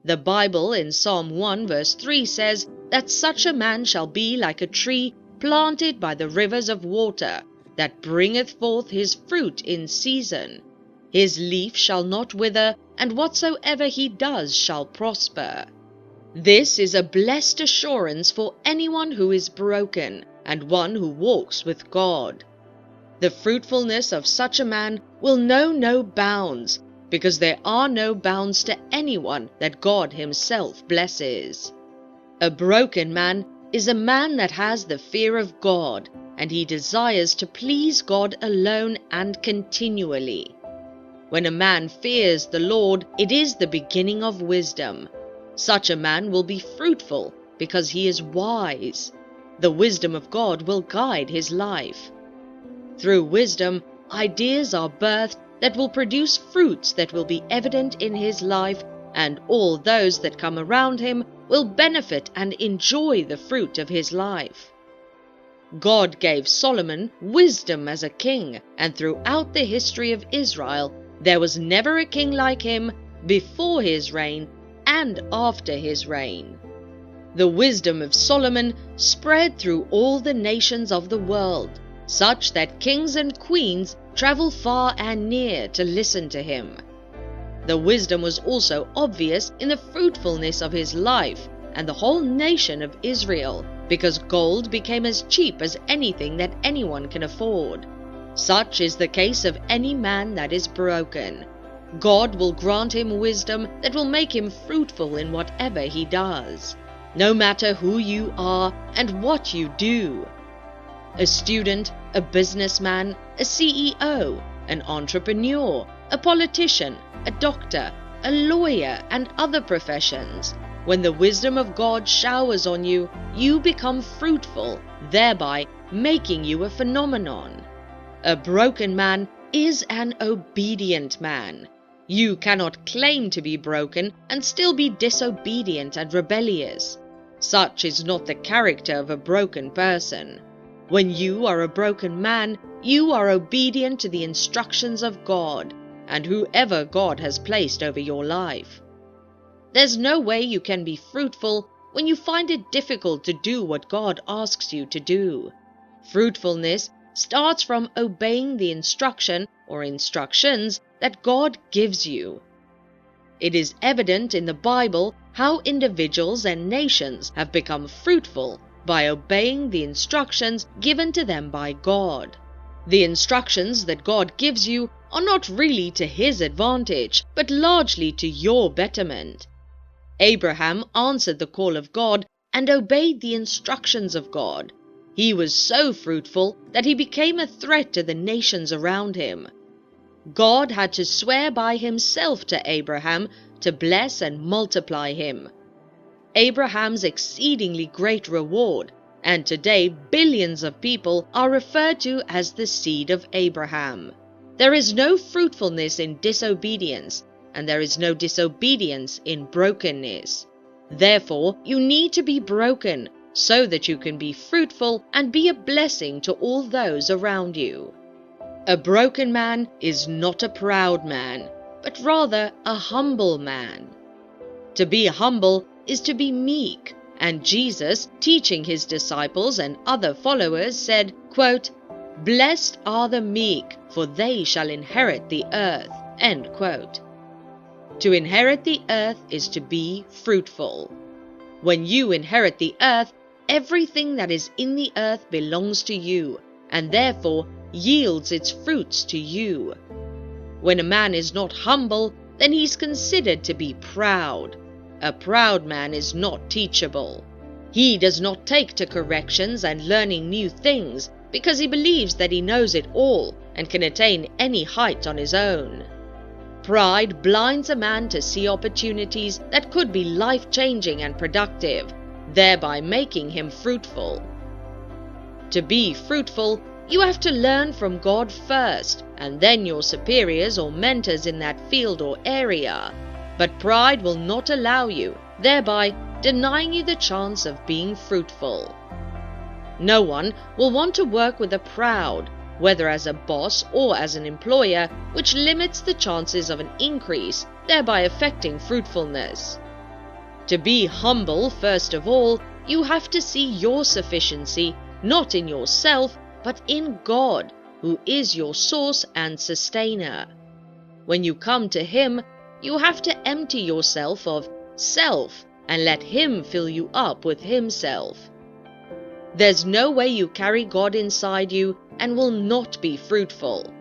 The Bible in Psalm 1 verse 3 says that such a man shall be like a tree planted by the rivers of water, that bringeth forth his fruit in season. His leaf shall not wither, and whatsoever he does shall prosper. This is a blessed assurance for anyone who is broken and one who walks with God. The fruitfulness of such a man will know no bounds, because there are no bounds to anyone that God himself blesses. A broken man is a man that has the fear of God, and he desires to please God alone and continually. When a man fears the Lord, it is the beginning of wisdom. Such a man will be fruitful because he is wise. The wisdom of God will guide his life. Through wisdom, ideas are birthed that will produce fruits that will be evident in his life, and all those that come around him will benefit and enjoy the fruit of his life. God gave Solomon wisdom as a king, and throughout the history of Israel, there was never a king like him before his reign and after his reign. The wisdom of Solomon spread through all the nations of the world, such that kings and queens travel far and near to listen to him. The wisdom was also obvious in the fruitfulness of his life and the whole nation of Israel, because gold became as cheap as anything that anyone can afford. Such is the case of any man that is broken. God will grant him wisdom that will make him fruitful in whatever he does, no matter who you are and what you do. A student, a businessman, a CEO, an entrepreneur, a politician, a doctor, a lawyer, and other professions. When the wisdom of God showers on you, you become fruitful, thereby making you a phenomenon. A broken man is an obedient man. You cannot claim to be broken and still be disobedient and rebellious. Such is not the character of a broken person. When you are a broken man, you are obedient to the instructions of God and whoever God has placed over your life. There's no way you can be fruitful when you find it difficult to do what God asks you to do. Fruitfulness starts from obeying the instruction or instructions that God gives you. It is evident in the Bible how individuals and nations have become fruitful by obeying the instructions given to them by God. The instructions that God gives you are not really to his advantage, but largely to your betterment. Abraham answered the call of God and obeyed the instructions of God. He was so fruitful that he became a threat to the nations around him. God had to swear by himself to Abraham to bless and multiply him. Abraham's exceedingly great reward, and today billions of people are referred to as the seed of Abraham. There is no fruitfulness in disobedience, and there is no disobedience in brokenness. Therefore, you need to be broken so that you can be fruitful and be a blessing to all those around you. A broken man is not a proud man, but rather a humble man. To be humble is to be meek, and Jesus, teaching his disciples and other followers, said, quote, "Blessed are the meek, for they shall inherit the earth." End quote. To inherit the earth is to be fruitful. When you inherit the earth, everything that is in the earth belongs to you, and therefore yields its fruits to you. When a man is not humble, then he's considered to be proud. A proud man is not teachable. He does not take to corrections and learning new things because he believes that he knows it all and can attain any height on his own. Pride blinds a man to see opportunities that could be life-changing and productive, thereby making him fruitful. To be fruitful, you have to learn from God first, and then your superiors or mentors in that field or area. But pride will not allow you, thereby denying you the chance of being fruitful. No one will want to work with a proud, whether as a boss or as an employer, which limits the chances of an increase, thereby affecting fruitfulness. To be humble, first of all, you have to see your sufficiency not in yourself, but in God, who is your source and sustainer. When you come to Him, you have to empty yourself of self and let Him fill you up with Himself. There's no way you carry God inside you and will not be fruitful.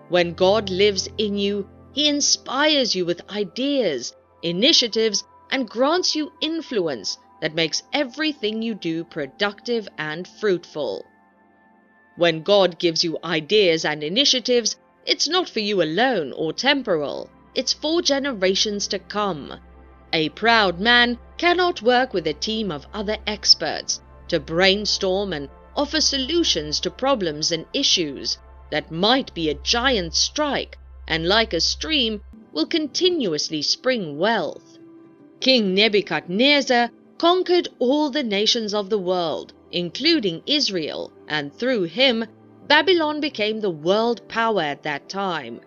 When God lives in you, He inspires you with ideas, initiatives, and grants you influence that makes everything you do productive and fruitful. When God gives you ideas and initiatives, it's not for you alone or temporal, it's for generations to come. A proud man cannot work with a team of other experts to brainstorm and offer solutions to problems and issues that might be a giant strike and, like a stream, will continuously spring wealth. King Nebuchadnezzar conquered all the nations of the world, including Israel, and through him, Babylon became the world power at that time.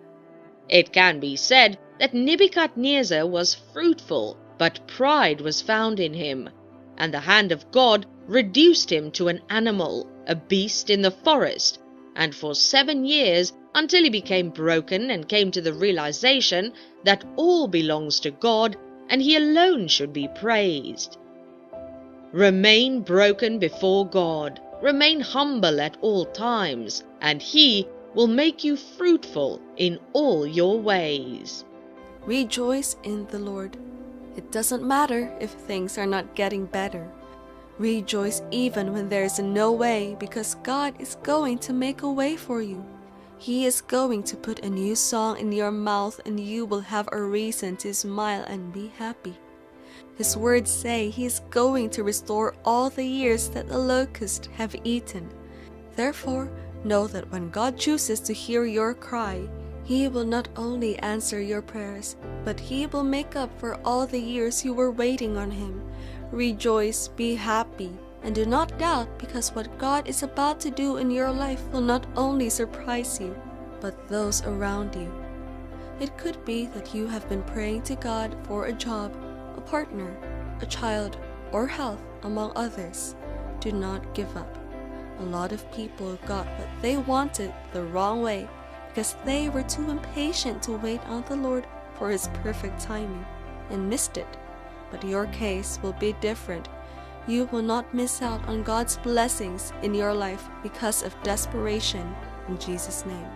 It can be said that Nebuchadnezzar was fruitful, but pride was found in him, and the hand of God reduced him to an animal, a beast in the forest, and for 7 years, until he became broken and came to the realization that all belongs to God and He alone should be praised. Remain broken before God, remain humble at all times, and He will make you fruitful in all your ways. Rejoice in the Lord. It doesn't matter if things are not getting better. Rejoice even when there is no way, because God is going to make a way for you. He is going to put a new song in your mouth, and you will have a reason to smile and be happy. His words say He is going to restore all the years that the locusts have eaten. Therefore, know that when God chooses to hear your cry, He will not only answer your prayers, but He will make up for all the years you were waiting on Him. Rejoice, be happy, and do not doubt, because what God is about to do in your life will not only surprise you, but those around you. It could be that you have been praying to God for a job, a partner, a child, or health, among others. Do not give up. A lot of people got what they wanted the wrong way because they were too impatient to wait on the Lord for His perfect timing and missed it. But your case will be different. You will not miss out on God's blessings in your life because of desperation. In Jesus' name.